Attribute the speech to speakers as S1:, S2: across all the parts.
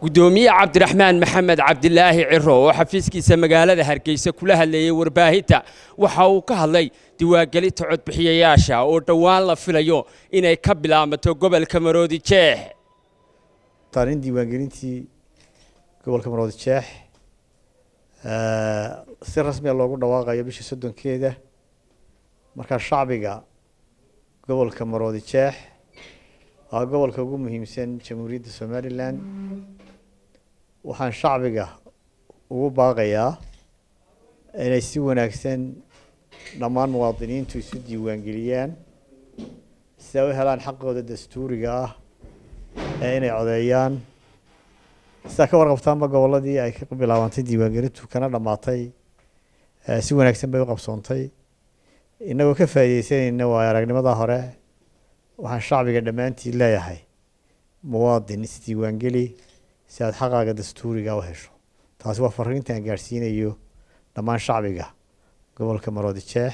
S1: gudoomiye Cabdiraxmaan Maxamed Cabdilaahi Ciro oo xafiiskiisa magaalada Hargeysa kula hadlayay warbaahinta waxa uu ka hadlay diiwaangelinta codbixiyayaasha oo dhawaan la filayo inay ka bilaabato gobolka Maroodi Jeex.
S2: Taarin diiwaangelintii gobolka Maroodi Jeex si rasmi ah loogu dhawaaqayo bisha 30keeda marka shacbiga gobolka Maroodi Jeex waa gobolka ugu muhiimsan Jamhuuriyadda Somaliland. waxaan shacbiga ugu baaqayaa inay si wanaagsan dhammaan muwaadiniintu isu diiwaangeliyaan si ay u helaan xaqooda dastuuriga ah inay codeeyaan. sida ka warqabtaanba goboladii ay ka bilaabantay diiwaangelintu kana dhamaatay si wanaagsan bay u qabsoontay. inagoo ka faa'iideysanayna waa aragnimada hore waxaan shacbiga dhammaantii leeyahay muwaadin is diiwaangeli si aad xaqaaga dastuuriga u hesho. taasi waa fariinta aan gaarsiinayo dhammaan shacbiga gobolka Maroodi Jeex.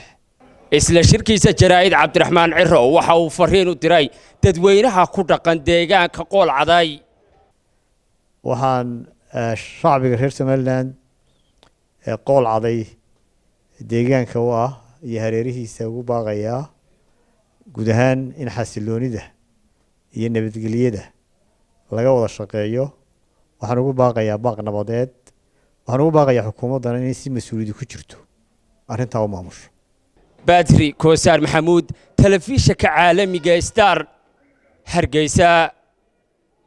S1: isla shirkiisa jaraa'id Cabdiraxmaan Ciro waxa uu fariin u diray dadweynaha ku dhaqan deegaanka Qool Caday.
S2: waxaan shacbiga reer Somaliland Qool Caday deegaanka u ah iyo hareerihiisa ugu baaqayaa guud ahaan in xasiloonida iyo nabadgelyada laga wada shaqeeyo. waxaan ugu baaqayaa baaq nabadeed. waxaan ugu baaqayaa xukuumadda inay si mas'uuliyad ku jirto arrinta u maamusho.
S1: Badri Koosar Maxamuud, telefishinka caalamiga Star, Hargeysa.